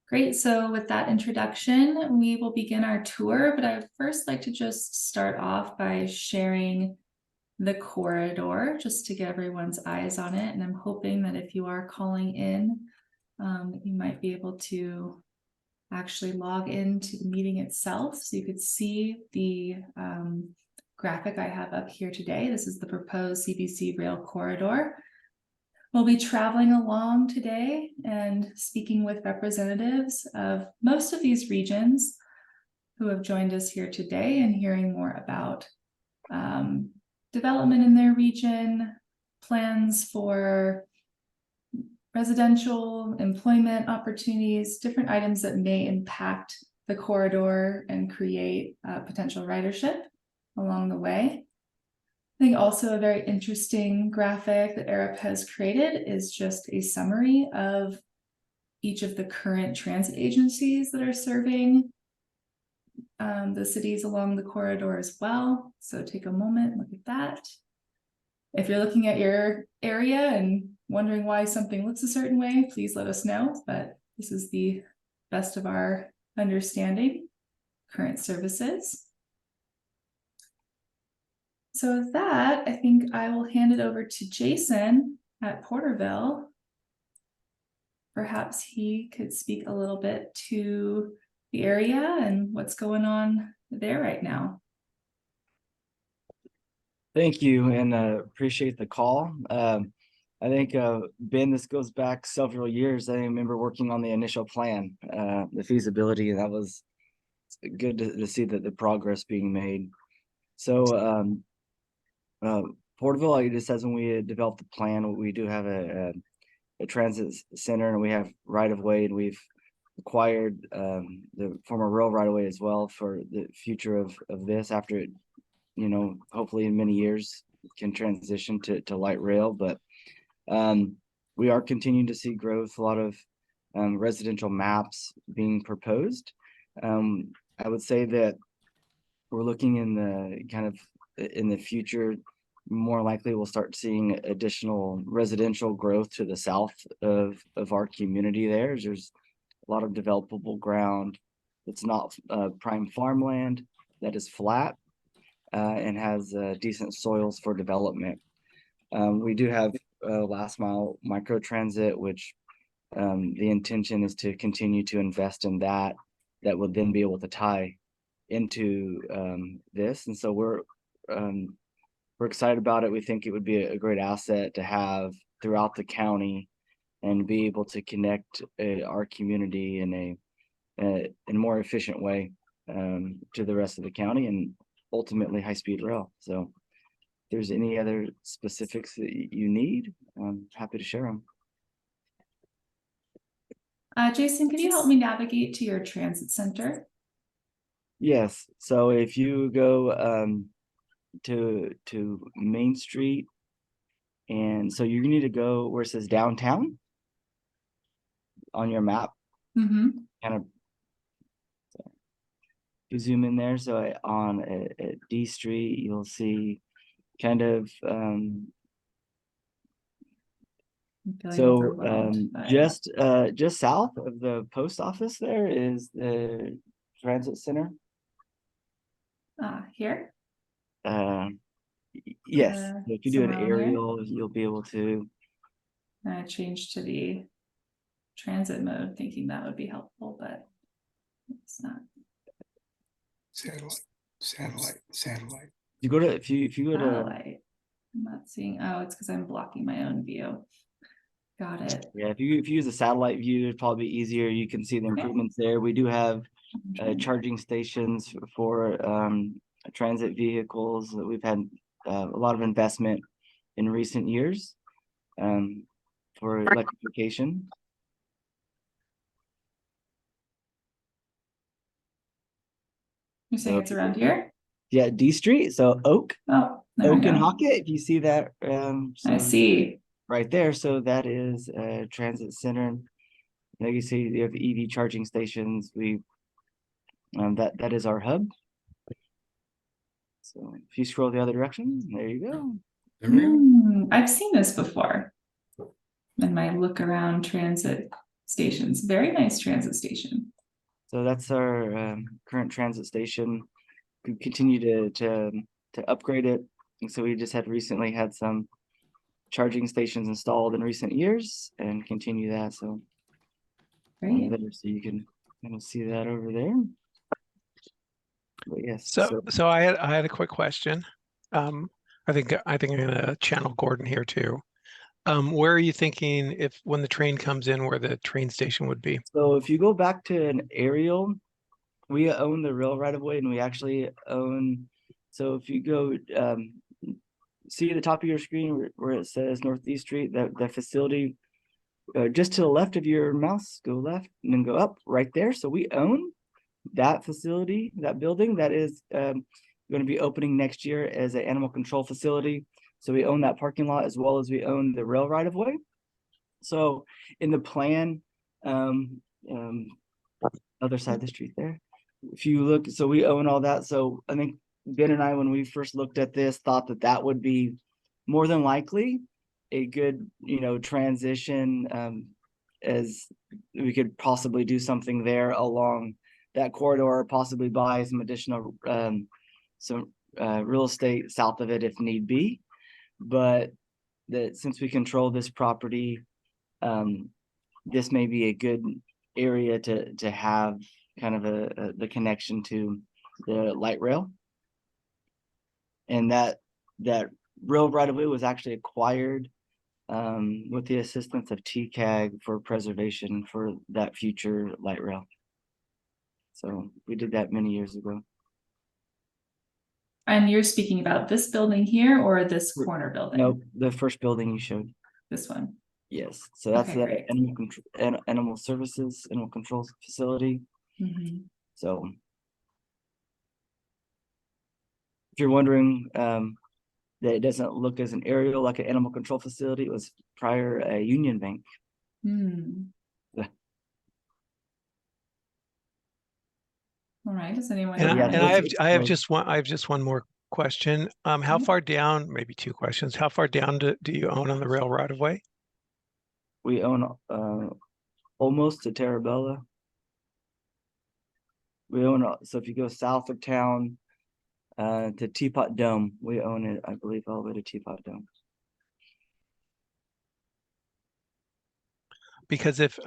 Great. So with that introduction, we will begin our tour, but I would first like to just start off by sharing the corridor just to get everyone's eyes on it. And I'm hoping that if you are calling in, you might be able to actually log into the meeting itself so you could see the graphic I have up here today. This is the proposed CBC rail corridor. We'll be traveling along today and speaking with representatives of most of these regions who have joined us here today and hearing more about development in their region, plans for residential employment opportunities, different items that may impact the corridor and create potential ridership along the way. I think also a very interesting graphic that Arab has created is just a summary of each of the current transit agencies that are serving the cities along the corridor as well. So take a moment, look at that. If you're looking at your area and wondering why something looks a certain way, please let us know, but this is the best of our understanding, current services. So with that, I think I will hand it over to Jason at Porterville. Perhaps he could speak a little bit to the area and what's going on there right now. Thank you, and appreciate the call. I think, Ben, this goes back several years. I remember working on the initial plan, the feasibility, and that was good to see that the progress being made. So Porterville, just as when we developed the plan, we do have a transit center, and we have right-of-way, and we've acquired the former rail right-of-way as well for the future of this after it, hopefully in many years can transition to light rail. But we are continuing to see growth, a lot of residential maps being proposed. I would say that we're looking in the future, more likely we'll start seeing additional residential growth to the south of our community there. There's a lot of developable ground that's not prime farmland, that is flat and has decent soils for development. We do have last mile microtransit, which the intention is to continue to invest in that would then be able to tie into this. And so we're excited about it. We think it would be a great asset to have throughout the county and be able to connect our community in a more efficient way to the rest of the county, and ultimately high-speed rail. So if there's any other specifics that you need, I'm happy to share them. Jason, could you help me navigate to your transit center? Yes. So if you go to Main Street, and so you need to go where it says downtown on your map. Mm-hmm. Kind of you zoom in there, so on at D Street you'll see kind of just south of the post office there is the transit center. Here? Yes. So if you do an aerial, you'll be able to. I changed to the transit mode, thinking that would be helpful, but it's not. Satellite. You go to if you go to satellite. I'm not seeing. Oh, it's because I'm blocking my own view. Got it. Yeah, if you use a satellite view, it'd probably be easier. You can see the improvements there. We do have charging stations for transit vehicles. We've had a lot of investment in recent years for electrification. You're saying it's around here? Yeah, D Street. So Oak. Oh, Oak and Hockett. If you see that, I see right there. So that is a transit center. Like you see, you have EV charging stations. We that is our hub. So if you scroll the other direction, there you go. I've seen this before in my look around transit stations. Very nice transit station. So that's our current transit station. We continue to upgrade it. And so we just recently had some charging stations installed in recent years and continue that. So Great. there, so you can kind of see that over there. But yes, So I had a quick question. I think I'm gonna channel Gordon here too. Where are you thinking when the train comes in, where the train station would be? so if you go back to an aerial, we own the rail right of way, and we actually own. So if you go, see at the top of your screen where it says Northeast Street, that facility, just to the left of your mouse, go left and then go up right there. So we own that facility, that building that is going to be opening next year as an animal control facility. So we own that parking lot as well as we own the rail right of way. So in the plan, other side of the street there, if you look, so we own all that. So I think Ben and I, when we first looked at this, thought that that would be more than likely a good, transition, as we could possibly do something there along that corridor, possibly buy some additional real estate south of it if need be. But that since we control this property, this may be a good area to have kind of the connection to the light rail. And that rail right of way was actually acquired with the assistance of TCAG for preservation for that future light rail. So we did that many years ago. And you're speaking about this building here or this corner building? No, the first building you showed. This one. Yes, so that's Okay, great. the animal services, animal control facility. Mm-hmm. So if you're wondering, that it doesn't look as an aerial like an animal control facility, it was prior a Union Bank. Hmm. Yeah. All right. Does anyone? And, have and any- I have just one more question. How far down? Maybe two questions. How far down do you own on the rail right of way? We own almost to Terabella. We own so if you go south of town to Teapot Dome, we own it, I believe, all the way to Teapot Dome. Because if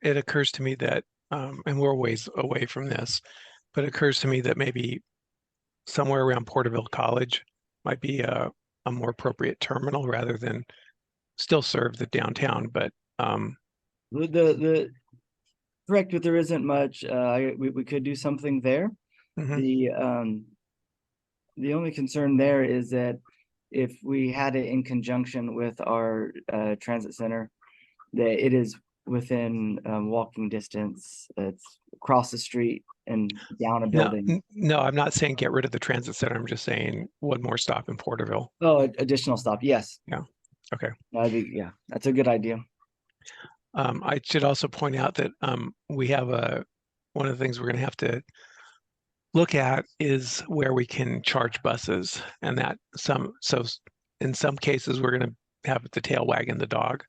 it occurs to me that and we're ways away from this, but it occurs to me that maybe somewhere around Porterville College might be a more appropriate terminal rather than still serve the downtown, but The correct, but there isn't much. We could do something there. mhm. The only concern there is that if we had it in conjunction with our transit center, that it is within walking distance. It's across the street and down a building. No, I'm not saying get rid of the transit center. I'm just saying one more stop in Porterville. Oh, additional stop. Yes. Yeah. Okay. Yeah, that's a good idea. I should also point out that we have one of the things we're going to have to look at is where we can charge buses, and that so in some cases we're going to have the tail wagging the dog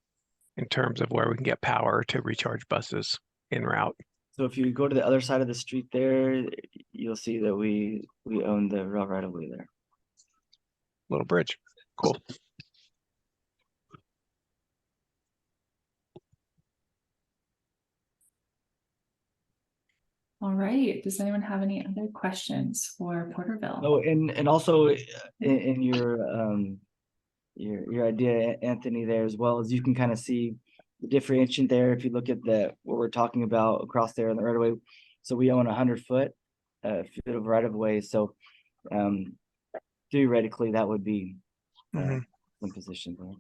in terms of where we can get power to recharge buses en route. So if you go to the other side of the street there, you'll see that we own the rail right of way there. Little bridge. Cool. All right. Does anyone have any other questions for Porterville? Oh, and also in your idea, Anthony, there as well, as you can kind of see the differentiation there. If you look at what we're talking about across there on the right of way, so we own 100 foot of right of way. So theoretically, that would be some position there.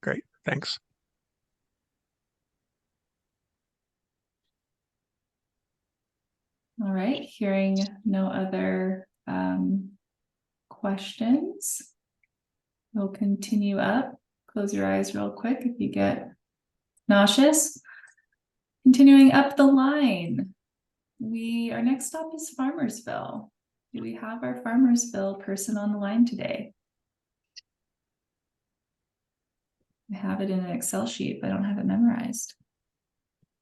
Great, thanks. All right. Hearing no other questions, we'll continue up. Close your eyes real quick if you get nauseous. Continuing up the line, our next stop is Farmersville. Do we have our Farmersville person on the line today? I have it in an Excel sheet, but I don't have it memorized.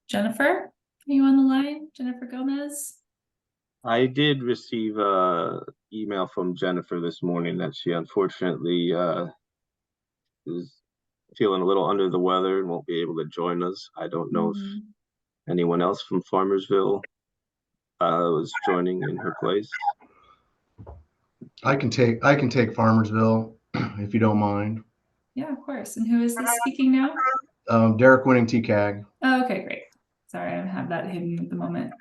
Jennifer, are you on the line? Jennifer Gomez? I did receive a email from Jennifer this morning that she unfortunately is feeling a little under the weather and won't be able to join us. I don't know if Mhm. anyone else from Farmersville was joining in her place. I can take Farmersville if you don't mind. Yeah, of course. And who is this speaking now? Derek Winning TCAG. Oh, okay, great. Sorry, I don't have that hidden at the moment.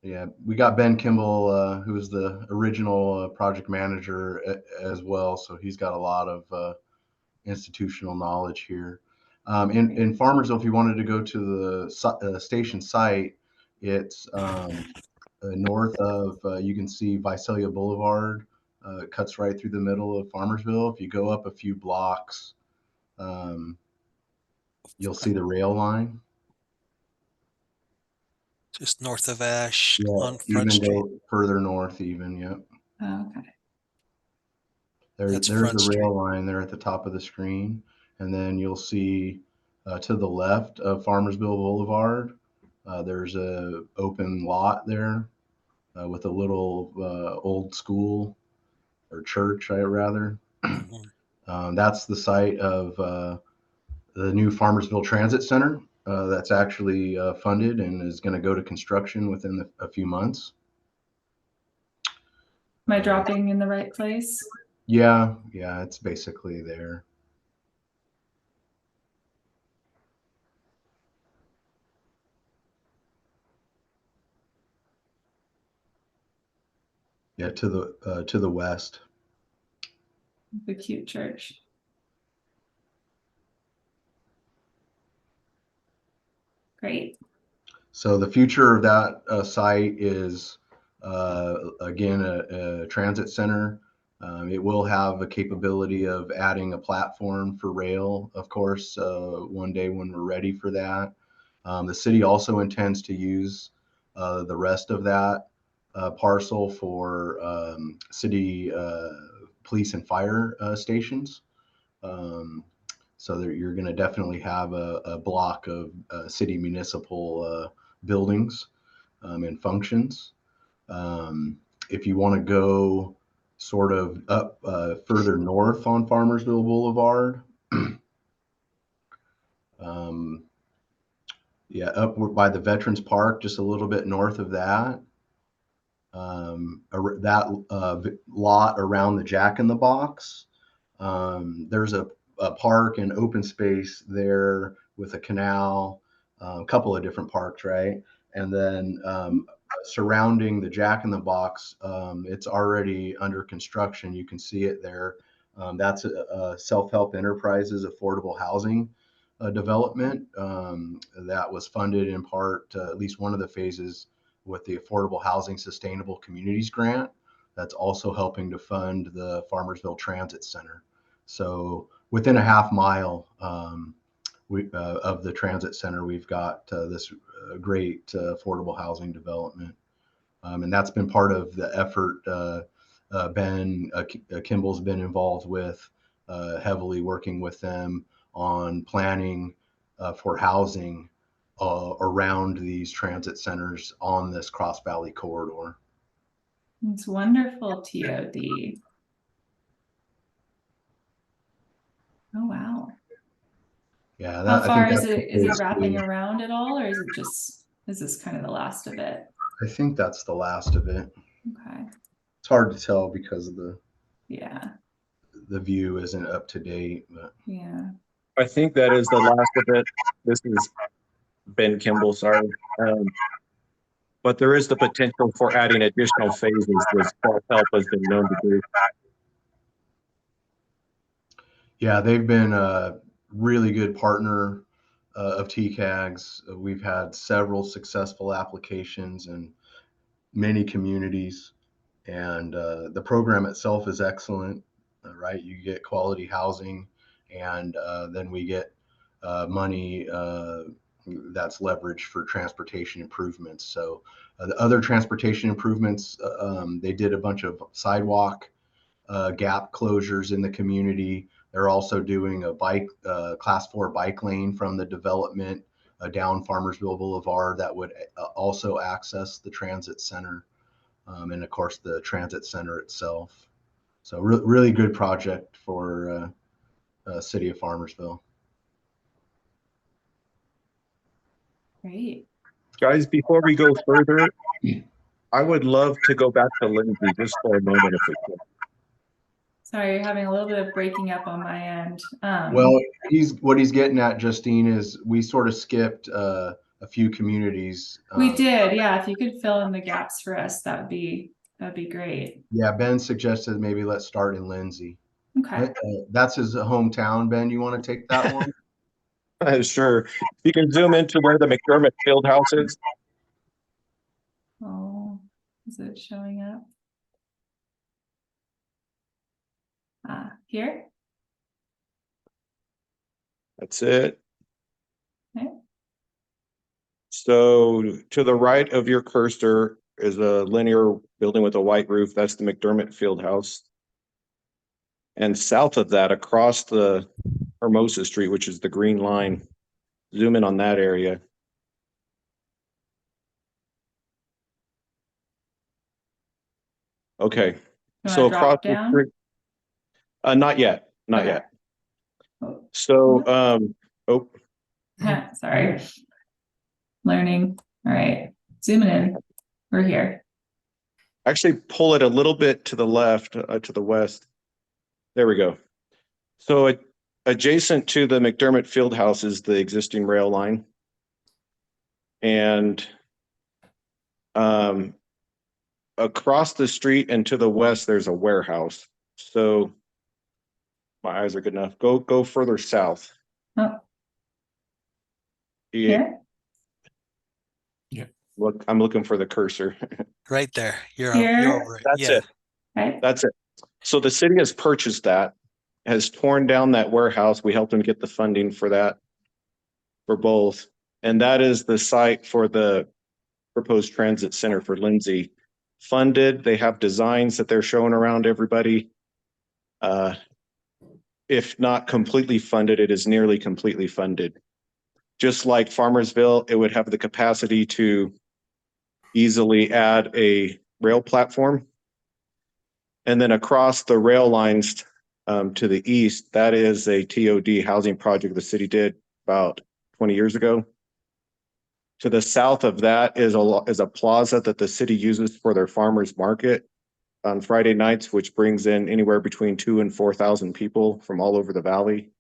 Yeah, we got Ben Kimball, who was the original project manager as well. So he's got a lot of institutional knowledge here. In Farmersville, if you wanted to go to the station site, it's north of, you can see Visalia Boulevard. It cuts right through the middle of Farmersville. If you go up a few blocks, you'll see the rail line. Just north of Ash Yeah, on Front even Street. go further north even, yep. Oh, okay. That's There's Front the Street. rail line there at the top of the screen. And then you'll see to the left of Farmersville Boulevard, there's a open lot there with a little old school or church, rather. Mhm. That's the site of the new Farmersville Transit Center that's actually funded and is going to go to construction within a few months. Am I dropping in the right place? Yeah, it's basically there. Yeah, to the west. The cute church. Great. So the future of that site is again a transit center. It will have a capability of adding a platform for rail, of course, one day when we're ready for that. The city also intends to use the rest of that parcel for city police and fire stations. So you're going to definitely have a block of city municipal buildings and functions. If you want to go sort of up further north on Farmersville Boulevard, yeah, up by the Veterans Park, just a little bit north of that. That lot around the Jack in the Box. There's a park and open space there with a canal, a couple of different parks, right? And then surrounding the Jack in the Box, it's already under construction. You can see it there. That's a self-help enterprises affordable housing development that was funded in part, at least one of the phases, with the Affordable Housing Sustainable Communities Grant. That's also helping to fund the Farmersville Transit Center. So within a half mile of the transit center, we've got this great affordable housing development. And that's been part of the effort Ben Kimball's been involved with, heavily working with them on planning for housing around these transit centers on this Cross Valley corridor. It's wonderful, TOD. Oh, wow. Yeah, How I far think is that's it? Is it phase wrapping two. around at all, or is this kind of the last of it? I think that's the last of it. Okay. It's hard to tell because of Yeah. the view isn't up to date, but Yeah. I think that is the last of it. This is Ben Kimball, sorry. But there is the potential for adding additional phases, which self-help has been known to do. yeah, they've been a really good partner of TCAG's. We've had several successful applications in many communities, and the program itself is excellent, right? You get quality housing, and then we get money that's leveraged for transportation improvements. So the other transportation improvements, they did a bunch of sidewalk gap closures in the community. They're also doing a bike class 4 bike lane from the development down Farmersville Boulevard that would also access the transit center, and of course the transit center itself. So really good project for city of Farmersville. Great. Guys, before we go further, I would love to go back to Lindsay just for a moment if we can. Sorry, you're having a little bit of breaking up on my end. Well, what he's getting at, Justine, is we sort of skipped a few communities. We did, yeah. If you could fill in the gaps for us, that'd be great. Yeah, Ben suggested maybe let's start in Lindsay. Okay. That's his hometown. Ben, you want to take that one? Sure. If you can zoom into where the McDermott Field House is. Oh, is it showing up? Here? That's it. Okay. So to the right of your cursor is a linear building with a white roof. That's the McDermott Field House. And south of that, across the Hermosa Street, which is the green line, zoom in on that area. Okay. You So wanna drop across the down? street, not yet, not Okay. yet. Oh, So, oh, sorry. Learning. All right. Zooming in. We're here. actually pull it a little bit to the left, to the west. There we go. So adjacent to the McDermott Field House is the existing rail line. And across the street and to the west, there's a warehouse. So my eyes are good enough. Go further south. Oh, Yeah. here? Look, I'm looking for the cursor. Right there. You're Here? over it. That's Yeah. it. Right? That's it. So the city has purchased that, has torn down that warehouse. We helped them get the funding for that, for both. And that is the site for the proposed transit center for Lindsay. Funded, they have designs that they're showing around everybody. If not completely funded, it is nearly completely funded. Just like Farmersville, it would have the capacity to easily add a rail platform. And then across the rail lines to the east, that is a TOD housing project the city did about 20 years ago. To the south of that is a plaza that the city uses for their farmers market on Friday nights, which brings in anywhere between 2,000 and 4,000 people from all over the valley.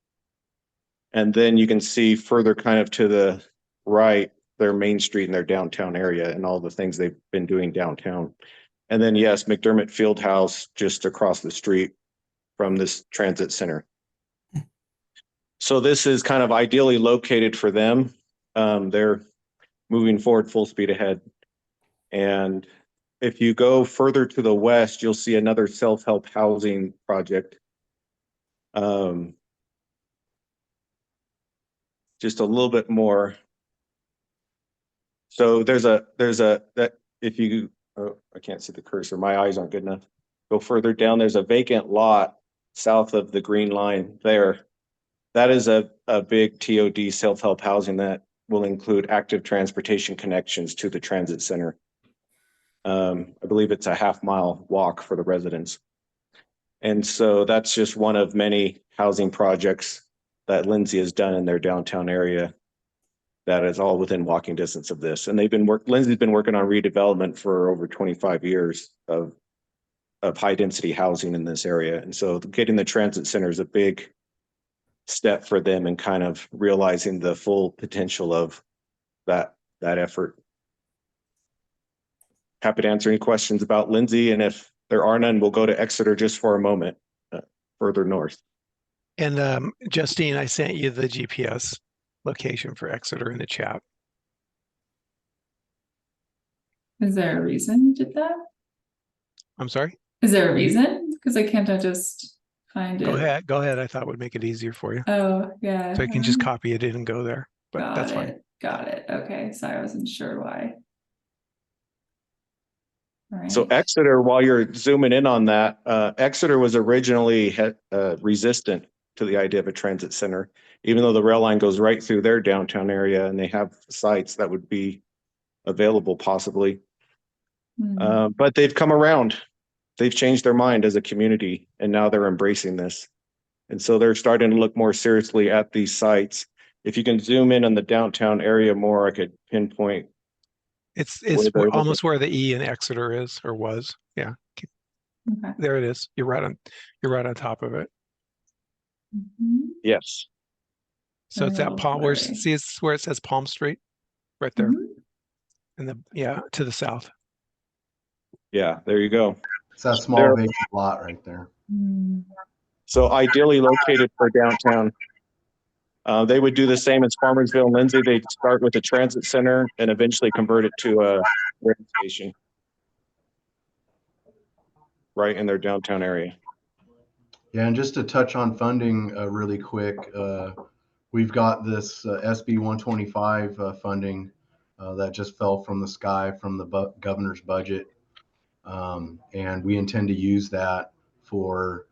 And then you can see further kind of to the right, their main street and their downtown area and all the things they've been doing downtown. And then yes, McDermott Field House just across the street from this transit center. So this is kind of ideally located for them. They're moving forward full speed ahead. And if you go further to the west, you'll see another self-help housing project. Just a little bit more. So there's that if you, oh, I can't see the cursor. My eyes aren't good enough. Go further down. There's a vacant lot south of the green line there. That is a big TOD self-help housing that will include active transportation connections to the transit center. I believe it's a half-mile walk for the residents. And so that's just one of many housing projects that Lindsay has done in their downtown area that is all within walking distance of this. And Lindsay's been working on redevelopment for over 25 years of high density housing in this area. And so getting the transit center is a big step for them and kind of realizing the full potential of that effort. Happy to answer any questions about Lindsay, and if there are none, we'll go to Exeter just for a moment, further north. And Justine, I sent you the GPS location for Exeter in the chat. Is there a reason you did that? I'm sorry? Is there a reason? Because I can't just find it. Go ahead. I thought it would make it easier for you. Oh, yeah. So you can just copy it in and go there, but that's fine. Got it. Okay. Sorry, I wasn't sure why. All right. So Exeter, while you're zooming in on that, Exeter was originally resistant to the idea of a transit center. even though the rail line goes right through their downtown area and they have sites that would be available possibly. But they've come around. They've changed their mind as a community, and now they're embracing this. And so they're starting to look more seriously at these sites. If you can zoom in on the downtown area more, I could pinpoint. It's they're almost where the E in Exeter is or was. Yeah, Okay. there it is. You're right on top of it. Mhm. Yes. So it's at Palm. Lovely. See, it's where it says Palm Street, right there, Mhm. to the south. Yeah, there you go. It's that small There- vacant lot right there. Mm. So ideally located for downtown. They would do the same as Farmersville and Lindsay. They'd start with a transit center and eventually convert it to a rail station right in their downtown area. Yeah, and just to touch on funding really quick, we've got this SB 125 funding that just fell from the sky from the governor's budget. And we intend to use that for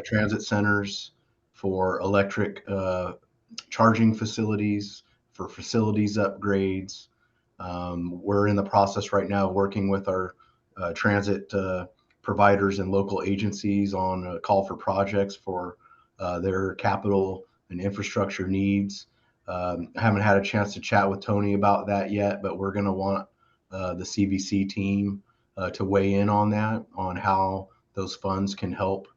transit centers, for electric charging facilities, for facilities upgrades. We're in the process right now working with our transit providers and local agencies on a call for projects for their capital and infrastructure needs. I haven't had a chance to chat with Tony about that yet, but we're going to want the CVC team to weigh in on that, on how those funds can help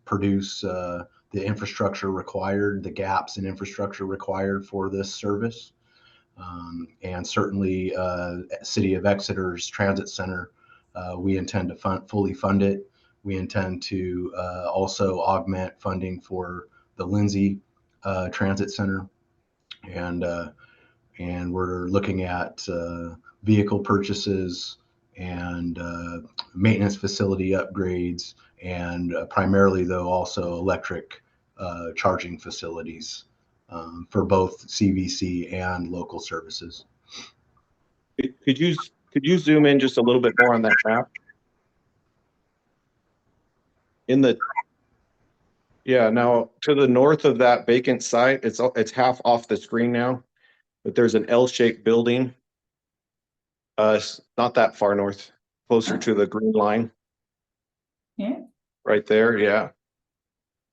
produce the infrastructure required, the gaps in infrastructure required for this service. And certainly City of Exeter's Transit Center, we intend to fully fund it. We intend to also augment funding for the Lindsay Transit Center. And we're looking at vehicle purchases and maintenance facility upgrades, and primarily though also electric charging facilities for both CVC and local services. Could you zoom in just a little bit more on that map? Now to the north of that vacant site, it's half off the screen now, but there's an L-shaped building. It's not that far north, closer to the green line. Yeah. Right there, yeah.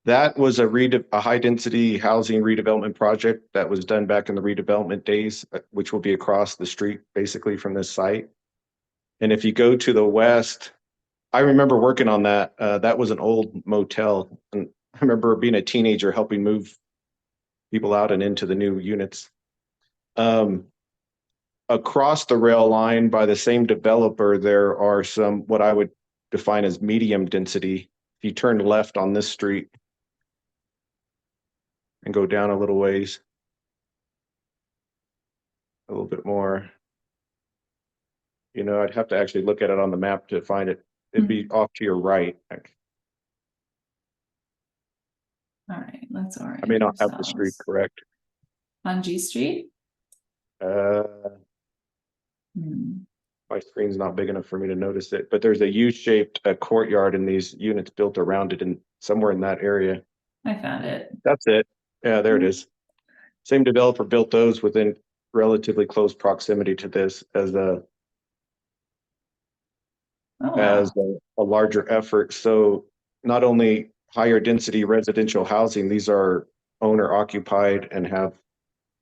That was a high density housing redevelopment project that was done back in the redevelopment days, which will be across the street basically from this site. And if you go to the west, I remember working on that. That was an old motel. And I remember being a teenager helping move people out and into the new units. Across the rail line by the same developer, there are some, what I would define as medium density. If you turn left on this street and go down a little ways, a little bit more, I'd have to actually look at it on the map to find it. It'd be off to your right. All right, let's orient I may not have the street ourselves. correct. On G Street. My screen's not big enough for me to notice it, but there's a U-shaped courtyard and these units built around it, and somewhere in that area. I found it. That's it. Yeah, there it is. Same developer built those within relatively close proximity to this as a larger effort. So not only higher density residential housing, these are owner occupied and have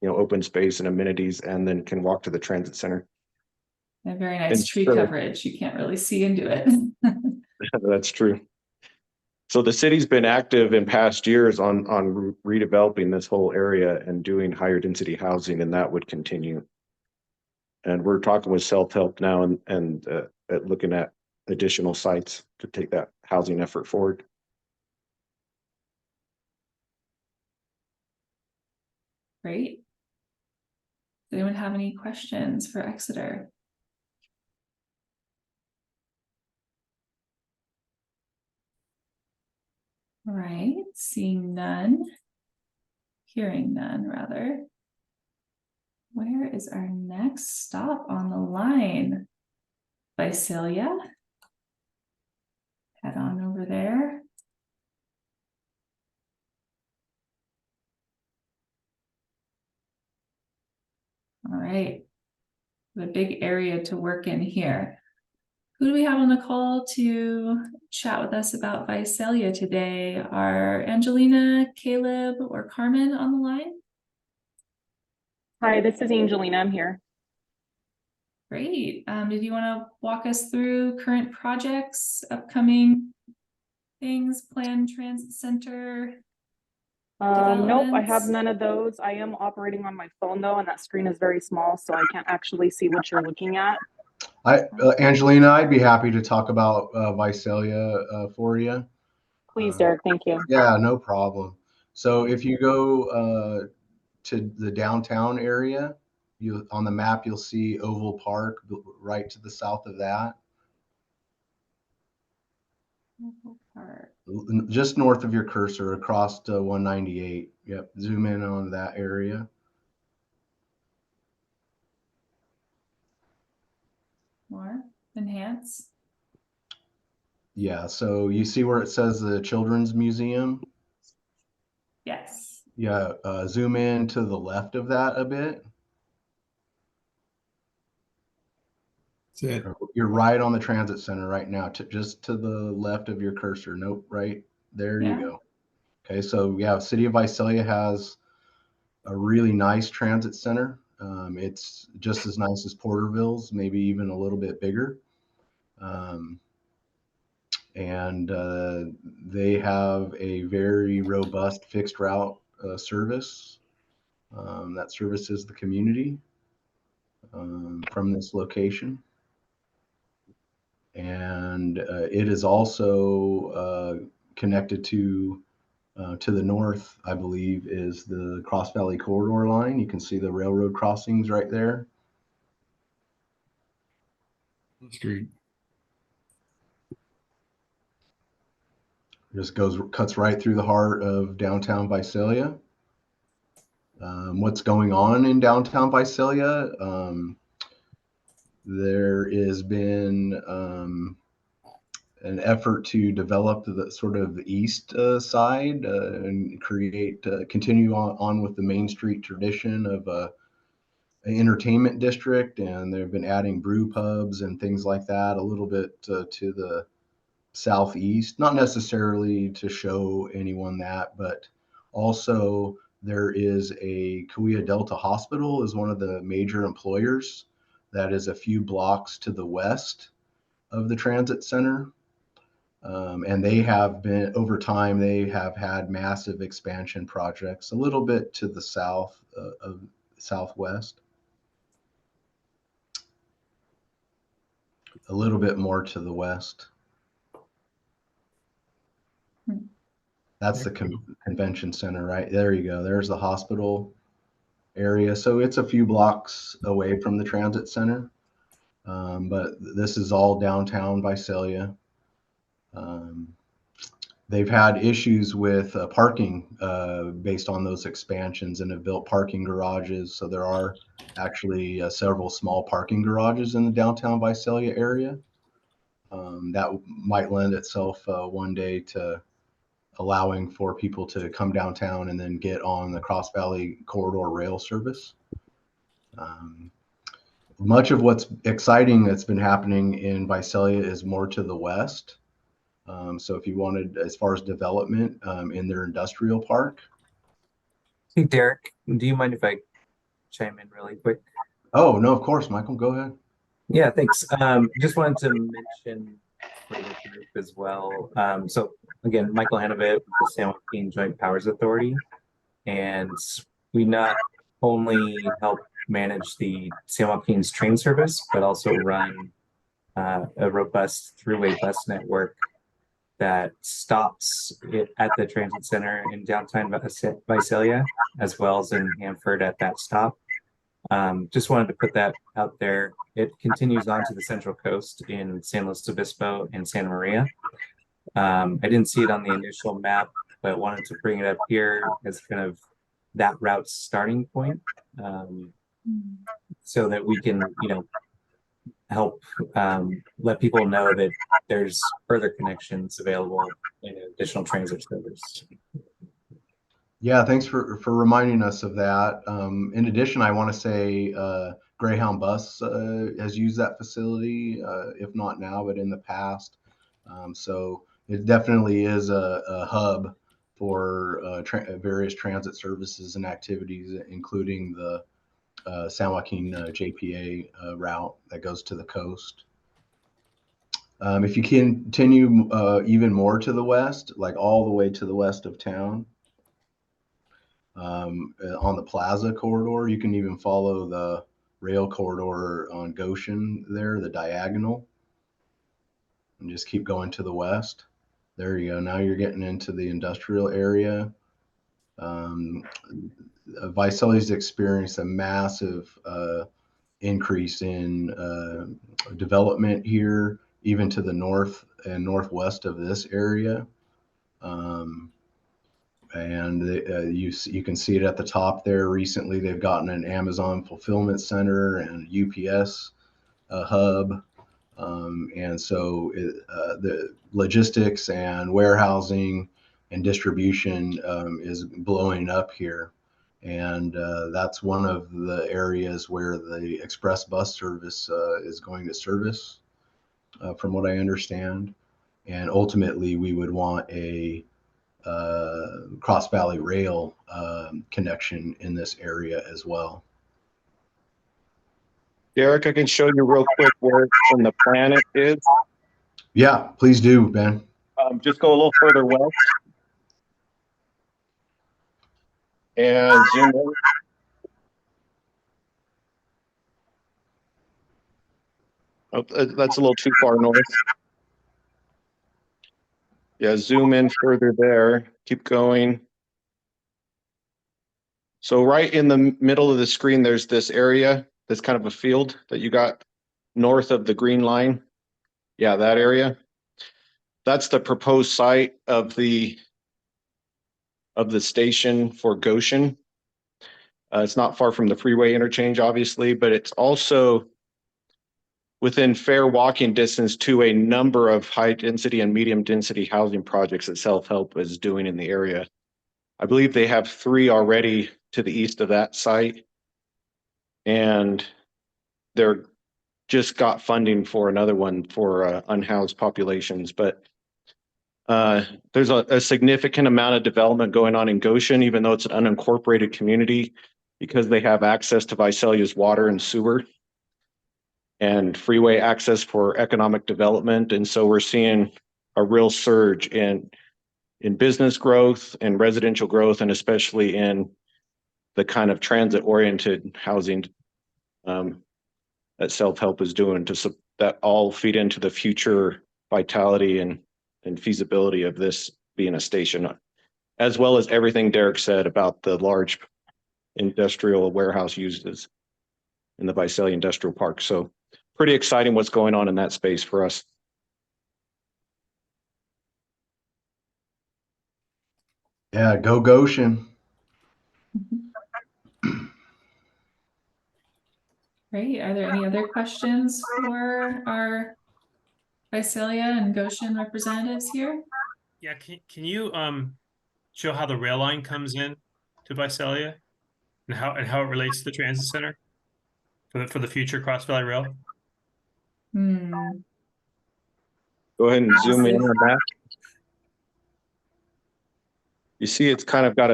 open space and amenities, and then can walk to the transit center. A very nice tree coverage. You can't really see into it. That's true. So the city's been active in past years on redeveloping this whole area and doing higher density housing, and that would continue. And we're talking with self-help now and looking at additional sites to take that housing effort forward. Great. Does anyone have any questions for Exeter? All right, seeing none, hearing none rather. Where is our next stop on the line? Visalia. Head on over there. All right. The big area to work in here. Who do we have on the call to chat with us about Visalia today? Are Angelina, Caleb, or Carmen on the line? Hi, this is Angelina. I'm here. Great. Did you want to walk us through current projects, upcoming things, planned transit center? Nope, I have Developments? none of those. I am operating on my phone though, and that screen is very small, so I can't actually see what you're looking at. Angelina, I'd be happy to talk about Visalia for you. Please, Derek, thank you. Yeah, no problem. So if you go to the downtown area, you on the map you'll see Oval Park right to the south of that, Park. just north of your cursor across to 198. Yep, zoom in on that area. More. Enhance. Yeah, so you see where it says the Children's Museum? Yes. Yeah, zoom in to the left of that a bit. That's it. You're right on the transit center right now, just to the left of your cursor. Nope, right there you go. Okay, so yeah, City of Visalia has a really nice transit center. It's just as nice as Porterville's, maybe even a little bit bigger. And they have a very robust fixed route service that services the community from this location. And it is also connected to the north, I believe, is the Cross Valley Corridor line. You can see the railroad crossings right there. Street. Just cuts right through the heart of downtown Visalia. What's going on in downtown Visalia? There has been an effort to develop the sort of the east side and continue on with the Main Street tradition of an entertainment district, and they've been adding brew pubs and things like that a little bit to the southeast, not necessarily to show anyone that, but also there is a Kauai Delta Hospital is one of the major employers that is a few blocks to the west of the transit center. And they have been, over time, they have had massive expansion projects a little bit to the south of southwest, a little bit more to the west. That's the convention center, right? There you go. There's the hospital area. So it's a few blocks away from the transit center. But this is all downtown Visalia. They've had issues with parking based on those expansions and have built parking garages. So there are actually several small parking garages in the downtown Visalia area. That might lend itself one day to allowing for people to come downtown and then get on the Cross Valley Corridor rail service. Much of what's exciting that's been happening in Visalia is more to the west. So if you wanted, as far as development in their industrial park. Hey, Derek, do you mind if I chime in really quick? Oh, no, of course, Michael, go ahead. Yeah, thanks. Just wanted to mention for the group as well. So again, Michael Hanovet with the San Joaquin Joint Powers Authority, and we not only help manage the San Joaquin's train service, but also run a robust throughway bus network that stops at the transit center in downtown Visalia, as well as in Hanford at that stop. Just wanted to put that out there. It continues on to the Central Coast in San Luis Obispo and Santa Maria. I didn't see it on the initial map, but wanted to bring it up here as kind of that route's starting point, so that we can, help let people know that there's further connections available in additional transit service. Yeah, thanks for reminding us of that. In addition, I want to say Greyhound Bus has used that facility, if not now, but in the past. So it definitely is a hub for various transit services and activities, including the San Joaquin JPA route that goes to the coast. If you continue even more to the west, like all the way to the west of town, on the Plaza corridor, you can even follow the rail corridor on Goshen there, the diagonal, and just keep going to the west. There you go. Now you're getting into the industrial area. Visalia's experienced a massive increase in development here, even to the north and northwest of this area. And you can see it at the top there. Recently, they've gotten an Amazon fulfillment center and UPS hub. And so the logistics and warehousing and distribution is blowing up here. And that's one of the areas where the express bus service is going to service, from what I understand. And ultimately, we would want a Cross Valley Rail connection in this area as well. Derek, I can show you real quick where in the plan it is. Yeah, please do, Ben. Just go a little further west and zoom in. Oh, that's a little too far north. Yeah, zoom in further there. Keep going. So right in the middle of the screen, there's this area that's kind of a field that you got north of the green line. Yeah, that area. That's the proposed site of the station for Goshen. It's not far from the freeway interchange, obviously, but it's also within fair walking distance to a number of high density and medium density housing projects that Self-Help is doing in the area. I believe they have 3 already to the east of that site. And they're just got funding for another one for unhoused populations. But there's a significant amount of development going on in Goshen, even though it's an unincorporated community, because they have access to Visalia's water and sewer and freeway access for economic development. And so we're seeing a real surge in business growth and residential growth, and especially in the kind of transit-oriented housing that Self-Help is doing that all feed into the future vitality and feasibility of this being a station, as well as everything Derek said about the large industrial warehouse uses in the Visalia Industrial Park. So pretty exciting what's going on in that space for us. Yeah, go Goshen. Great. Are there any other questions for our Visalia and Goshen representatives here? Yeah, can you show how the rail line comes in to Visalia and how it relates to the transit center for the future Cross Valley Rail? Go ahead and zoom in on that. You see it's kind of got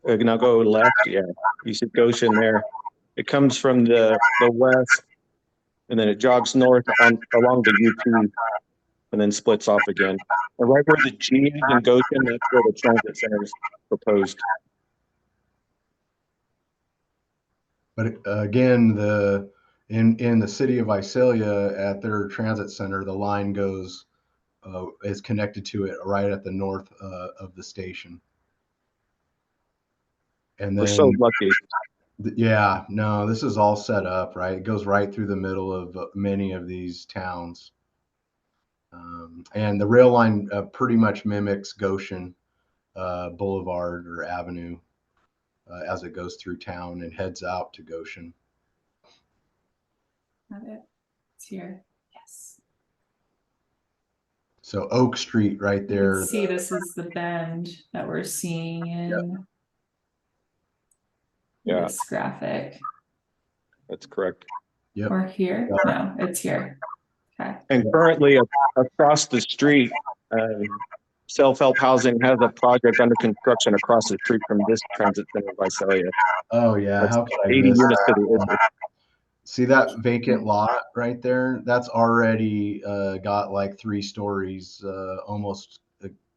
now go left. Yeah, you see Goshen there. It comes from the west, and then it jogs north along the UP, and then splits off again. And right where the G is in Goshen, that's where the transit center is proposed. But again, in the city of Visalia at their transit center, the line goes is connected to it right at the north of the station. And then we're so lucky. Yeah, no, this is all set up, right? It goes right through the middle of many of these towns. And the rail line pretty much mimics Goshen Boulevard or Avenue as it goes through town and heads out to Goshen. Got it. It's here. Yes. So Oak Street right You there. can see this is the bend that we're seeing in Yeah. this graphic. That's correct. Yep. Or here? No, it's here. Okay. And currently across the street, self-help housing has a project under construction across the street from this transit center by Visalia. Oh yeah, That's how could I 80 miss units to that? the acre. See that vacant lot right there? That's already got like 3 stories almost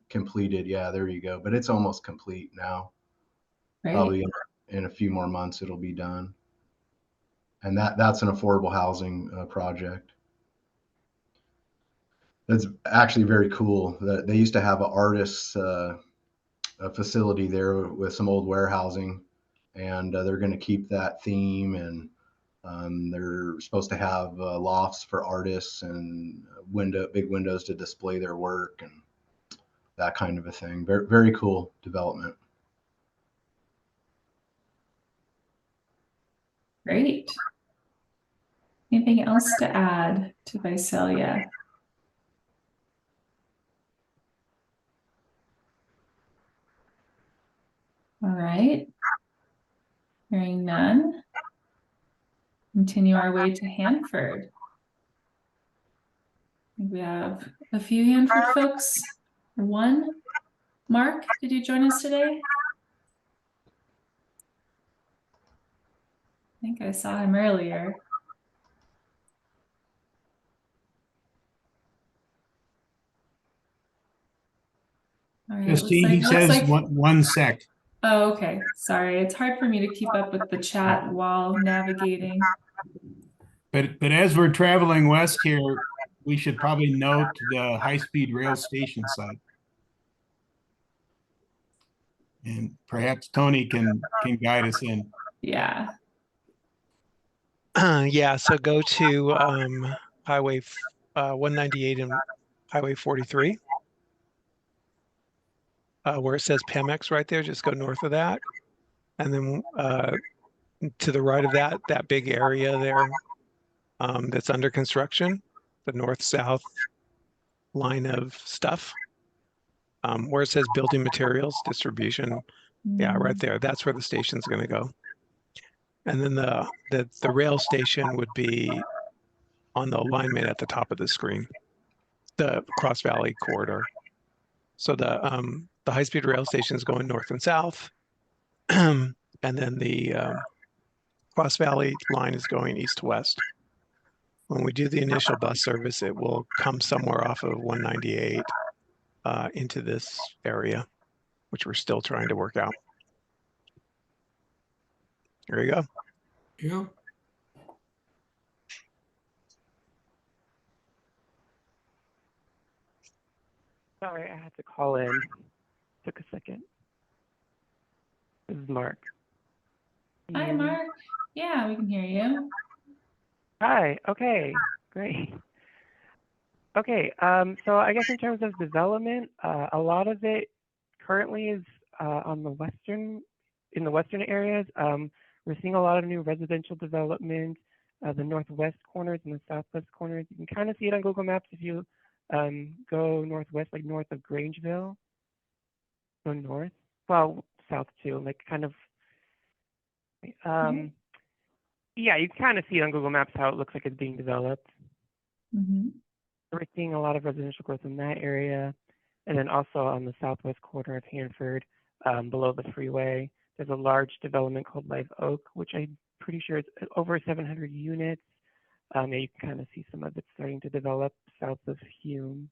completed. Yeah, there you go. But it's almost complete now. Great. Probably in a few more months it'll be done. And that's an affordable housing project. That's actually very cool. They used to have an artist's a facility there with some old warehousing, and they're going to keep that theme. And they're supposed to have lofts for artists and big windows to display their work and that kind of a thing. Very, very cool development. Great. Anything else to add to Visalia? All right. Hearing none. Continue our way to Hanford. I think we have a few Hanford folks. Or one. Mark, did you join us today? I think I saw him earlier. All right, Justine, he says one sec. Oh, okay. Sorry. It's hard for me to keep up with the chat while navigating. But as we're traveling west here, we should probably note the high-speed rail station site. And perhaps Tony can guide us in. Yeah. Yeah, so go to Highway 198 and Highway 43. Where it says Pemex right there, just go north of that. And then to the right of that big area there that's under construction, the north-south line of stuff, where it says building materials distribution. Yeah, right there. That's where the station's going to go. And then the rail station would be on the alignment at the top of the screen, the Cross Valley corridor. So the high-speed rail station is going north and south, and then the Cross Valley line is going east to west. When we do the initial bus service, it will come somewhere off of 198 into this area, which we're still trying to work out. There you go. Yeah. Sorry, I had to call in. Took a second. This is Mark. Hi, Mark. Yeah, we can hear you. Hi. Okay. Great. Okay. So I guess in terms of development, a lot of it currently is in the western areas. We're seeing a lot of new residential development. The northwest corners and the southwest corners. You can kind of see it on Google Maps if you go northwest, like north of Grangeville. Go north. Well, south too, like kind of. Yeah, you can kind of see it on Google Maps how it looks like it's being developed. We're seeing a lot of residential growth in that area. And then also on the southwest corner of Hanford, below the freeway, there's a large development called Live Oak, which I'm pretty sure is over 700 units. Yeah, you can kind of see some of it starting to develop south of Hume.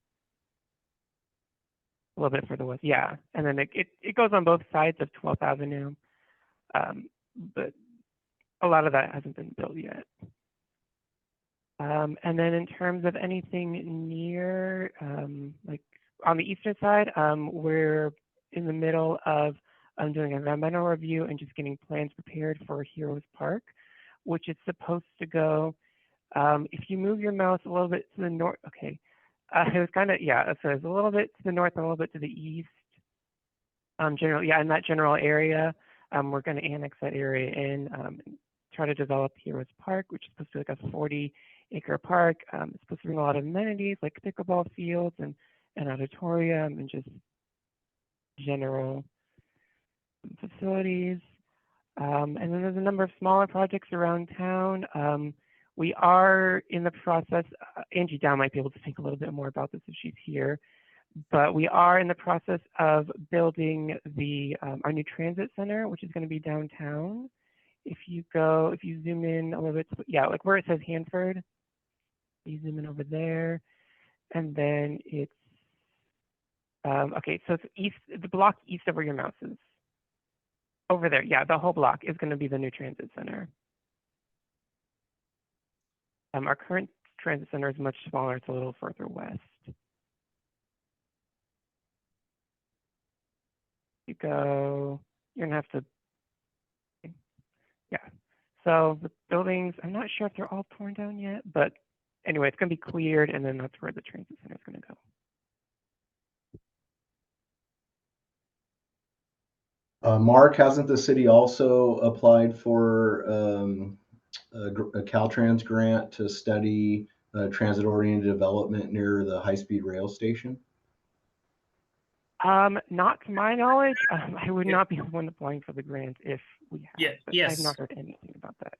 A little bit further west, yeah. And then it goes on both sides of 12th Avenue. But a lot of that hasn't been built yet. And then in terms of anything near, like on the eastern side, we're in the middle of doing an environmental review and just getting plans prepared for Heroes Park, which is supposed to go, if you move your mouse a little bit to the north, okay, it was kind of, yeah, so it's a little bit to the north and a little bit to the east. Generally, yeah, in that general area, we're going to annex that area in, try to develop Heroes Park, which is supposed to be like a 40-acre park. It's supposed to bring a lot of amenities like pickleball fields and an auditorium and just general facilities. And then there's a number of smaller projects around town. We are in the process, Angie Dow might be able to think a little bit more about this if she's here, but we are in the process of building our new transit center, which is going to be downtown. If you zoom in a little bit, yeah, like where it says Hanford, you zoom in over there, and then it's, okay, so it's east, the block east of where your mouse is. Over there, yeah, the whole block is going to be the new transit center. Our current transit center is much smaller, it's a little further west. You go, you're gonna have to, yeah. So the buildings, I'm not sure if they're all torn down yet, but anyway, it's gonna be cleared, and then that's where the transit center is gonna go. Mark, hasn't the city also applied for a Caltrans grant to study transit-oriented development near the high-speed rail station? Not to my knowledge. I would not be the one applying for the grant if we had. Yeah, but yes. I've not heard anything about that.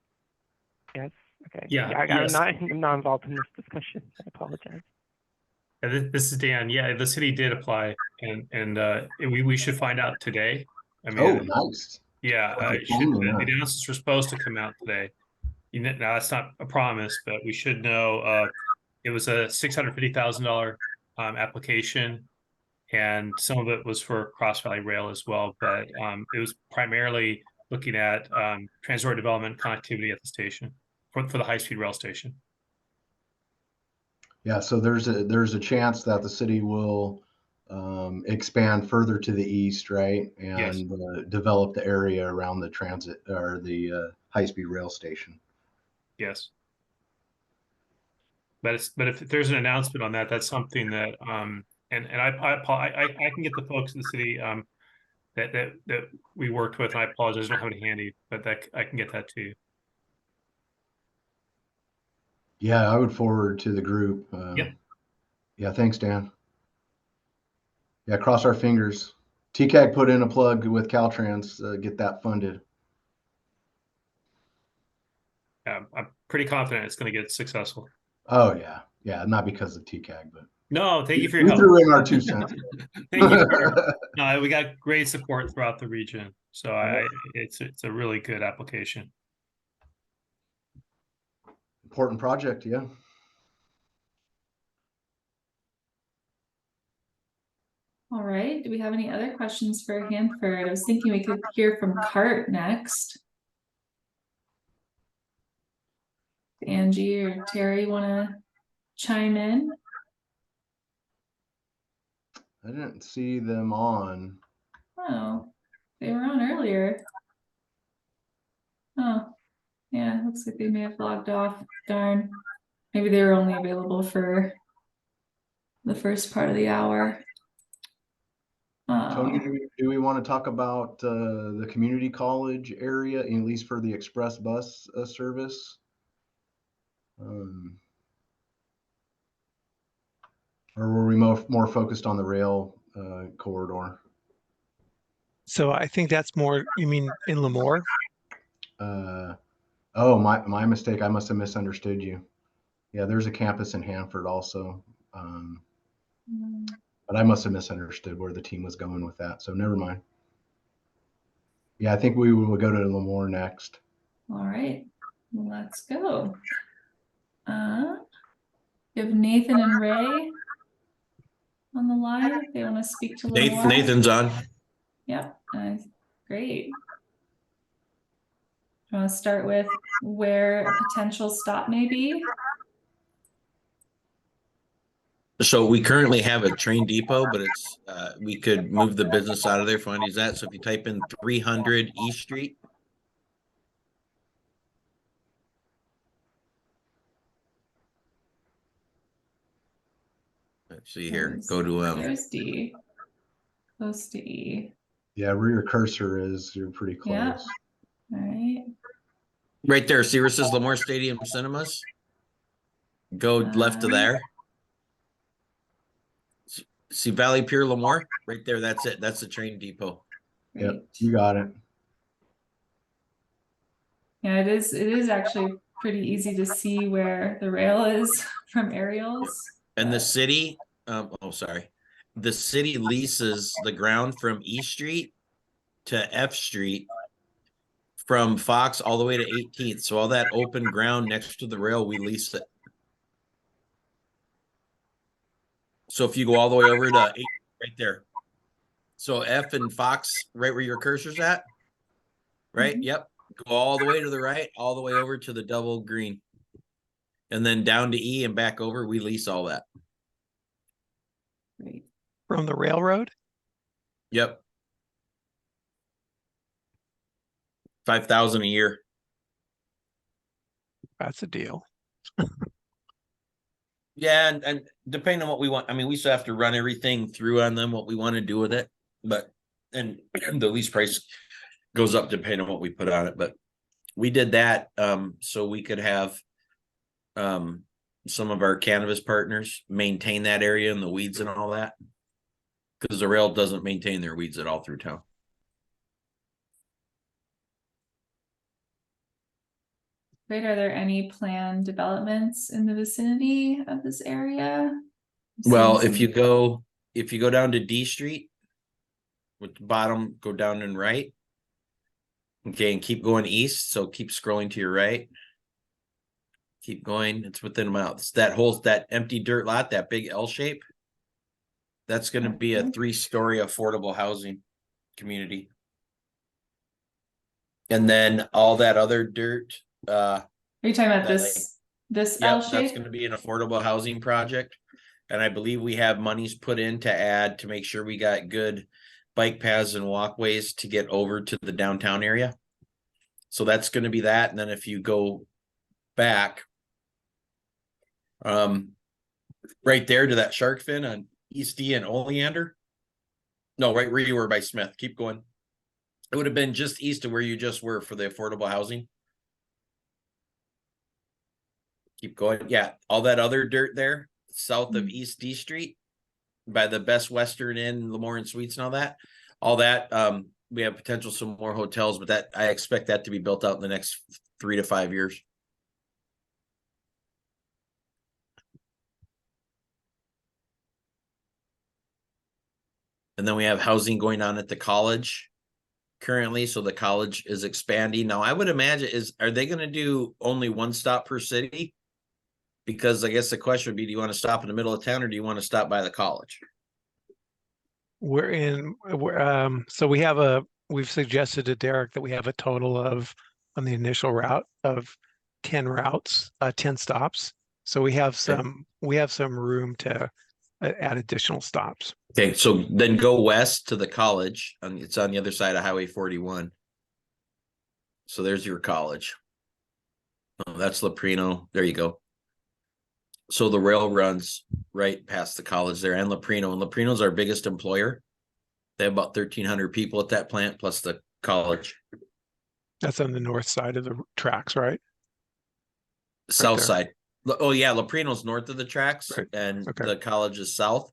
Yes. Okay. Yeah, I'm yes. I'm not involved in this discussion. I apologize. Yeah, this is Dan. Yeah, the city did apply, and we should find out today. I mean, nice. yeah, the announcements were supposed to come out today. Now that's not a promise, but we should know. It was a $650,000 application, and some of it was for Cross Valley Rail as well. But it was primarily looking at transport development connectivity at the station for the high speed rail station. Yeah, so there's a chance that the city will expand further to the east, right, and develop the area around the transit or the high-speed rail station. Yes, but if there's an announcement on that, that's something that and I can get the folks in the city that we worked with. And I apologize, I don't have it handy, but that I can get that to you. Yeah, I would forward to the group. Yep. Yeah, thanks, Dan. Yeah, cross our fingers. TCAG put in a plug with Caltrans, get that funded. I'm pretty confident it's going to get successful. Oh yeah, yeah, not because of TCAG, but no, thank you for your help. We threw in our 2 cents. Thank you. No, we got great support throughout the region, so it's a really good application. Important project, yeah. All right. Do we have any other questions for Hanford? I was thinking we could hear from CART next. Angie or Terry want to chime in? I didn't see them on. Oh, they were on earlier. Oh, yeah, looks like they may have logged off. Darn. Maybe they were only available for the first part of the hour. Tony, do we want to talk about the community college area, at least for the express bus service? Or were we more focused on the rail corridor? So I think that's more, you mean in Lemoore? Oh, my mistake. I must have misunderstood you. Yeah, there's a campus in Hanford also. But I must have misunderstood where the team was going with that. So never mind. Yeah, I think we will go to Lemoore next. All right, let's go. You have Nathan and Ray on the line. If they want to speak to Lemoore. Nathan's on. Yep, great. Do you want to start with where a potential stop may be? So we currently have a train depot, but it's we could move the business out of there if you want to use that. So if you type in 300 East Street. Let's see here. Go to There's D. Close to E. Yeah, where your cursor is, you're pretty close. Yeah. All right. Right there. See where it says Lemoore Stadium Cinemas? Go left to there. See Valley Pier Lemoore right there. That's it. That's the train depot. Yep, Great. you got it. Yeah, it is actually pretty easy to see where the rail is from aerials. And the city, oh, sorry. The city leases the ground from E Street to F Street from Fox all the way to 18th. So all that open ground next to the rail, we lease it. So if you go all the way over to 8, right there. So F and Fox, right where your cursor's at, right? Mhm. Yep. Go all the way to the right, all the way over to the double green. And then down to E and back over, we lease all that. Great. From the railroad? Yep. 5,000 a year. That's a deal. Yeah, and depending on what we want, I mean, we still have to run everything through on them, what we want to do with it. But and the lease price goes up depending on what we put on it. But we did that so we could have some of our cannabis partners maintain that area and the weeds and all that. Because the rail doesn't maintain their weeds at all through town. Great. Are there any planned developments in the vicinity of this area? I'm Well, seeing if some- you go down to D Street, with the bottom, go down and right. Okay, and keep going east. So keep scrolling to your right. Keep going. It's within a mile. It's that empty dirt lot, that big L shape. That's going to be a 3-story affordable housing community. And then all that other dirt. Are you talking about that, this Yep, L that's shape? going to be an affordable housing project. And I believe we have monies put in to add to make sure we got good bike paths and walkways to get over to the downtown area. So that's going to be that. And then if you go back, right there to that shark fin on East D and Oleander. No, right where you were by Smith. Keep going. It would have been just east of where you just were for the affordable housing. Keep going. Yeah, all that other dirt there, south of East D Street, by the Best Western Inn, Lemoore and Suites and all that. We have potential some more hotels, but that I expect that to be built out in the next 3 to 5 years. And then we have housing going on at the college currently. So the college is expanding. Now I would imagine are they going to do only one stop per city? Because I guess the question would be, do you want to stop in the middle of town or do you want to stop by the college? So we've suggested to Derek that we have a total of, on the initial route, of 10 routes, 10 stops. So we have some room to add additional stops. Okay, so then go west to the college. It's on the other side of Highway 41. So there's your college. Oh, that's Leprino. There you go. So the rail runs right past the college there and Leprino. And Leprino's our biggest employer. They have about 1,300 people at that plant plus the college. That's on the north side of the tracks, right? South side. Oh yeah, Leprino's north of the tracks, Right. and Okay. the college is south.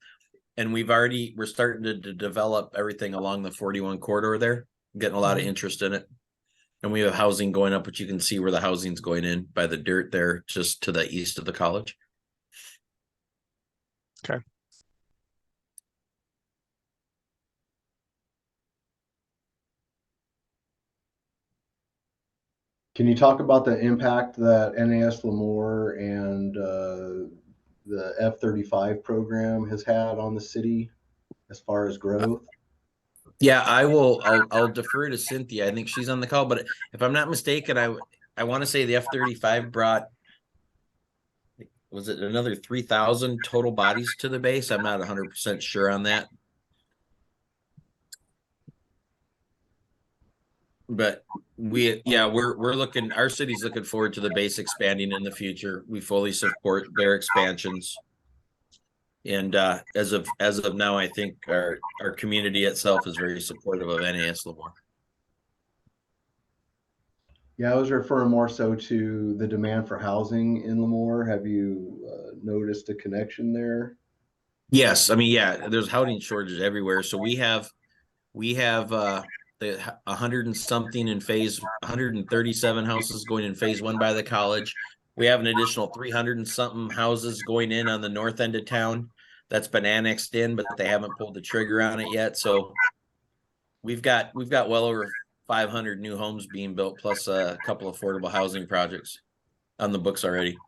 And we're starting to develop everything along the 41 corridor there. Getting a lot of interest in it. And we have housing going up, but you can see where the housing's going in by the dirt there, just to the east of the college. Okay. Can you talk about the impact that NAS Lemoore and the F-35 program has had on the city as far as growth? Yeah, I will. I'll defer to Cynthia. I think she's on the call, but if I'm not mistaken, I want to say the F-35 brought, was it another 3,000 total bodies to the base? I'm not 100% sure on that. But we're looking, our city's looking forward to the base expanding in the future. We fully support their expansions. And as of now, I think our community itself is very supportive of NAS Lemoore. Yeah, I was referring more so to the demand for housing in Lemoore. Have you noticed a connection there? Yes, I mean, yeah, there's housing shortages everywhere. So we have the 100 and something in phase 137 houses going in phase 1 by the college. We have an additional 300 and something houses going in on the north end of town that's been annexed in, but they haven't pulled the trigger on it yet. So we've got well over 500 new homes being built, plus a couple affordable housing projects on the books already.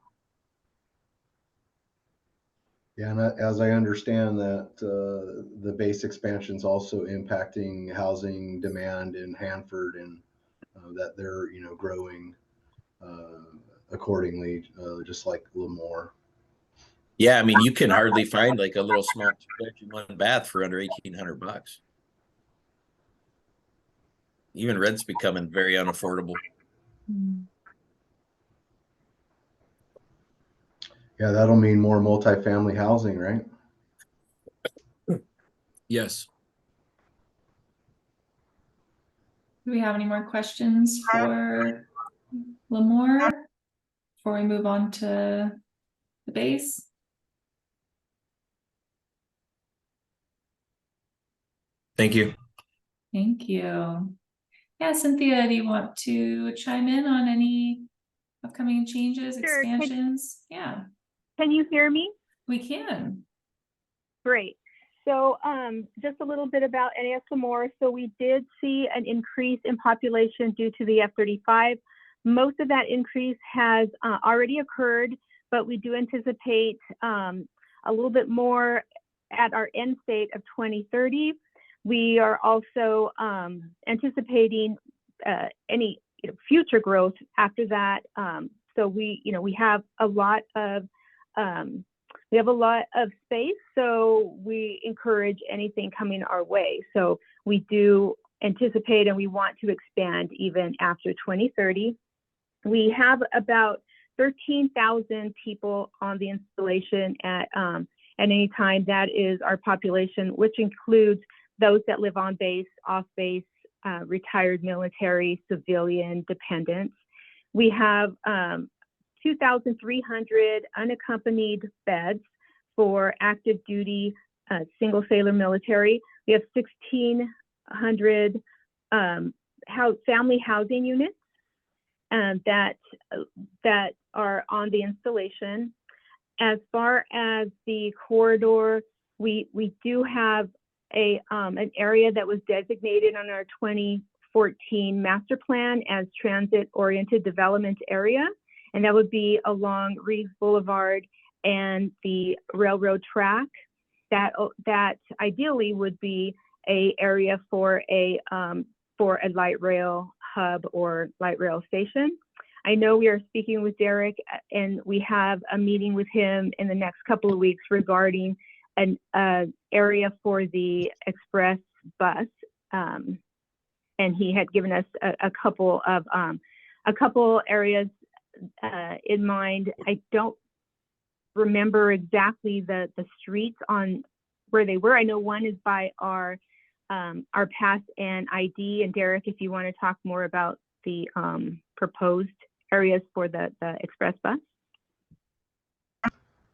Yeah, and as I understand that, the base expansion is also impacting housing demand in Hanford, and that they're, you know, growing accordingly, just like Lemoore. Yeah, I mean, you can hardly find like a little small 2-bedroom, 1 bath for under $1,800. Even rent's becoming very unaffordable. Yeah, that'll mean more multifamily housing, right? Yes. Do we have any more questions for Lemoore before we move on to the base? Thank you. Thank you. Yeah, Cynthia, do you want to chime in on any upcoming changes, Sure. expansions? Yeah, Can you hear me? we can. Great. So just a little bit about NAS Lemoore. So we did see an increase in population due to the F-35. Most of that increase has already occurred, but we do anticipate a little bit more at our end state of 2030. We are also anticipating any future growth after that. So we have a lot of space, so we encourage anything coming our way. So we do anticipate and we want to expand even after 2030. We have about 13,000 people on the installation at any time. That is our population, which includes those that live on base, off base, retired military, civilian, dependents. We have 2,300 unaccompanied beds for active duty single sailor military. We have 1,600 family housing units that are on the installation. As far as the corridor, we do have an area that was designated on our 2014 master plan as transit-oriented development area, and that would be along Reeves Boulevard and the railroad track. That ideally would be a area for a light rail hub or light rail station. I know we are speaking with Derek, and we have a meeting with him in the next couple of weeks regarding an area for the express bus, and he had given us a couple areas in mind. I don't remember exactly the streets on where they were. I know one is by our pass and ID. And Derek, if you want to talk more about the proposed areas for the express bus.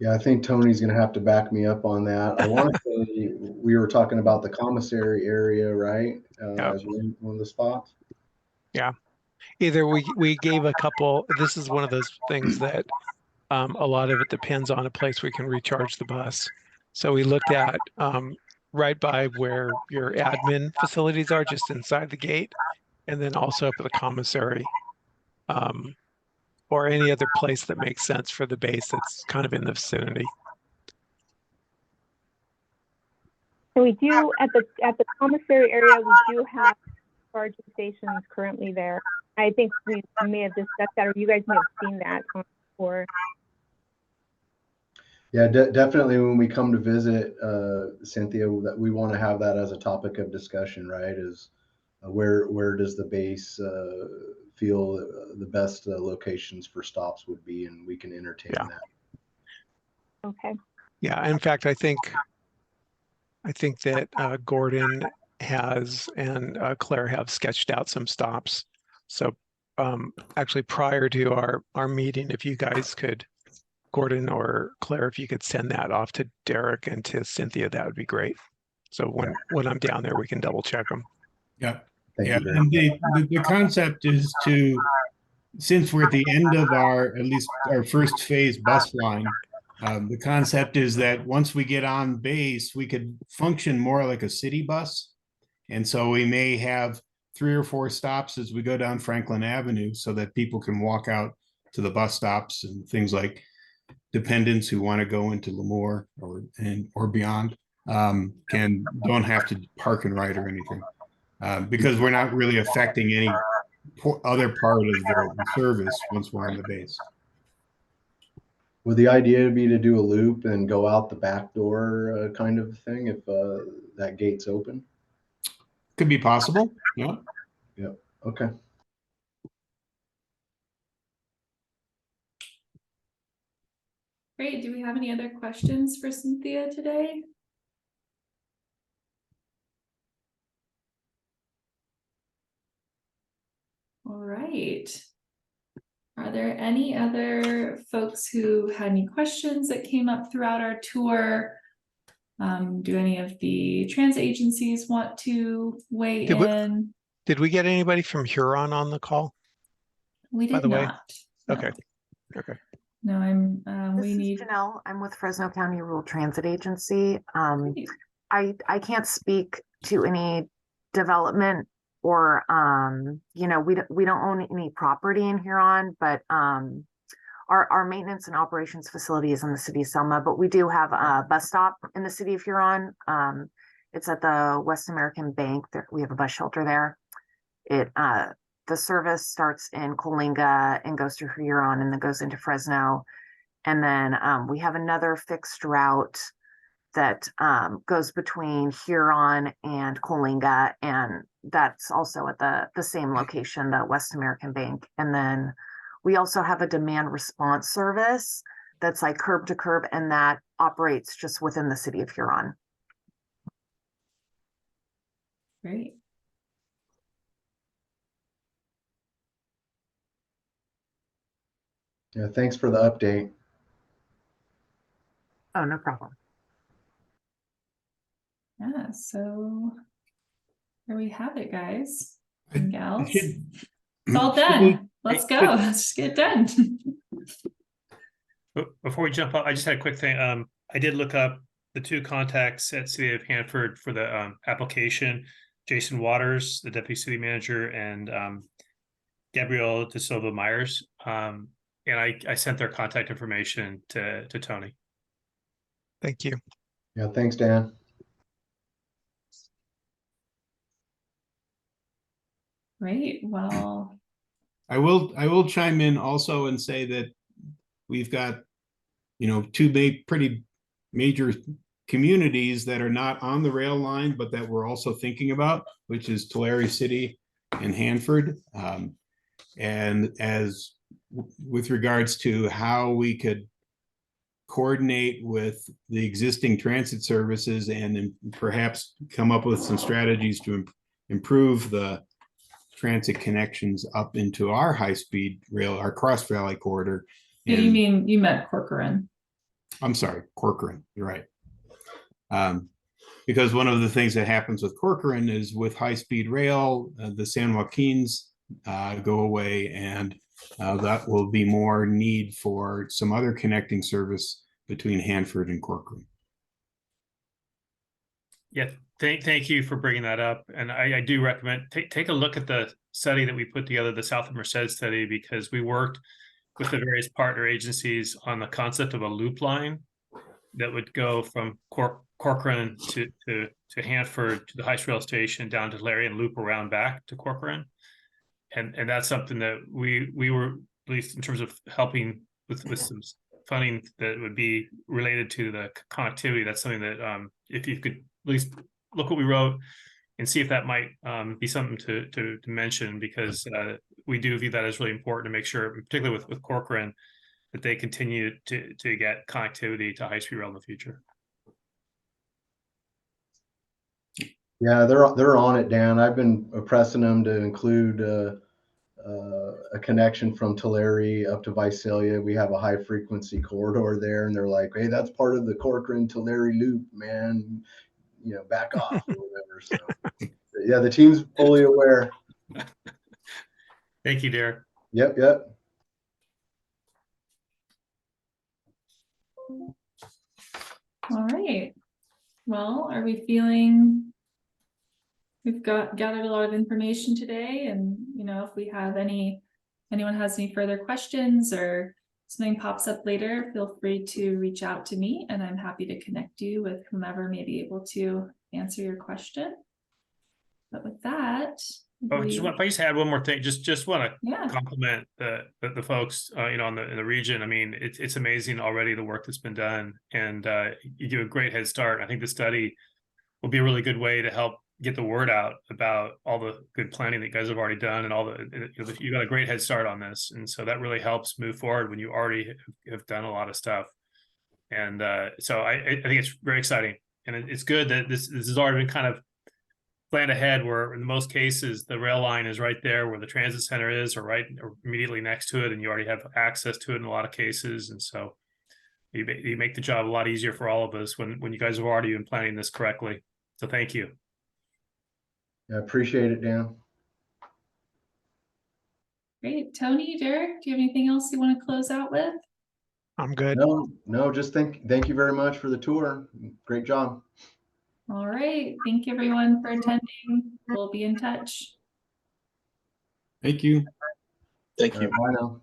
Yeah, I think Tony's going to have to back me up on that. I want to say we were talking about the commissary area, right? As one of the spots. Yeah. Either we gave a couple. This is one of those things that a lot of it depends on a place we can recharge the bus. So we looked at right by where your admin facilities are, just inside the gate, and then also up at the commissary, or any other place that makes sense for the base that's kind of in the vicinity. So we do at the commissary area, we do have charging stations currently there. I think we may have discussed that, or you guys may have seen that before. Yeah, definitely. When we come to visit, Cynthia, that we want to have that as a topic of discussion, right? Is where does the base feel the best locations for stops would be, and we can entertain that. Okay. Yeah, in fact, I think that Gordon has and Claire have sketched out some stops. So actually, prior to our meeting, if you guys could Gordon or Claire, if you could send that off to Derek and to Cynthia, that would be great. So when I'm down there, we can double check them. Yeah. Thank Yeah. you, Derek. And the concept is to, since we're at the end of at least our first phase bus line, the concept is that once we get on base, we could function more like a city bus. And so we may have 3 or 4 stops as we go down Franklin Avenue so that people can walk out to the bus stops and things like dependents who want to go into Lemoore or beyond don't have to park and ride or anything. Because we're not really affecting any other part of the service once we're on the base. Would the idea be to do a loop and go out the back door kind of thing if that gate's open? Could be possible. Yeah. Yep. Okay. Great. Do we have any other questions for Cynthia today? All right. Are there any other folks who had any questions that came up throughout our tour? Do any of the transit agencies want to weigh in? Did we get anybody from Huron on the call? We by did the way? not. No. Okay. Okay. No, This we is need. Janelle. I'm with Fresno County Rural Transit Agency. Great. I can't speak to any development or you know, we don't own any property in Huron, but our maintenance and operations facility is in the city of Selma, but we do have a bus stop in the city of Huron. It's at the West American Bank. We have a bus shelter there. The service starts in Coalinga and goes through Huron and then goes into Fresno. And then we have another fixed route that goes between Huron and Coalinga, and that's also at the same location, the West American Bank. And then we also have a demand response service that's like curb to curb, and that operates just within the city of Huron. Great. Yeah, thanks for the update. Oh, no problem. Yeah, so there we have it, guys and gals. It's all done. Let's go. Let's just get it done. Before we jump up, I just had a quick thing. I did look up the 2 contacts at City of Hanford for the application. Jason Waters, the deputy city manager, and Gabrielle De Silva Myers. And I sent their contact information to Tony. Thank you. Yeah, thanks, Dan. Great. Well, I will chime in also and say that we've got, you know, 2 pretty major communities that are not on the rail line, but that we're also thinking about, which is Tulare City and Hanford. And with regards to how we could coordinate with the existing transit services and then perhaps come up with some strategies to improve the transit connections up into our high-speed rail, our Cross Valley corridor. you mean you meant Corcoran? I'm sorry, Corcoran. You're right. Because one of the things that happens with Corcoran is with high-speed rail, the San Joaquins go away, and that will be more need for some other connecting service between Hanford and Corcoran. Yeah, thank you for bringing that up. And I do recommend take a look at the study that we put together, the South of Merced study, because we worked with the various partner agencies on the concept of a loop line that would go from Corcoran to Hanford to the Heights Rail Station down to Larry and loop around back to Corcoran. And that's something that we were, at least in terms of helping with some funding that would be related to the connectivity. That's something that if you could at least look what we wrote and see if that might be something to mention, because we do view that as really important to make sure, particularly with Corcoran, that they continue to get connectivity to high-speed rail in the future. Yeah, they're on it, Dan. I've been pressing them to include a connection from Tulare up to Visalia. We have a high frequency corridor there, and they're like, "Hey, that's part of the Corcoran Tulare loop, man. You know, back off or whatever." So, yeah, the team's fully aware. Thank you, Derek. Yep, yep. All right. Well, are we feeling we've gathered a lot of information today, and you know, if we have anyone has any further questions or something pops up later, feel free to reach out to me and I'm happy to connect you with whomever may be able to answer your question. But with that, If I just add one more thing, just want to yeah. compliment the folks, you know, in the region. I mean, it's amazing already the work that's been done, and you give a great head start. I think the study will be a really good way to help get the word out about all the good planning that you guys have already done, and all you got a great head start on this, and so that really helps move forward when you already have done a lot of stuff. And so I think it's very exciting, and it's good that this has already been kind of planned ahead, where in most cases the rail line is right there where the transit center is, or immediately next to it, and you already have access to it in a lot of cases. And so you make the job a lot easier for all of us when you guys have already been planning this correctly. So thank you. I appreciate it, Dan. Great. Tony, Derek, do you have anything else you want to close out with? I'm good. No, just thank you very much for the tour. Great job. All right. Thank you everyone for attending. We'll be in touch. Thank you. Thank you. Bye now.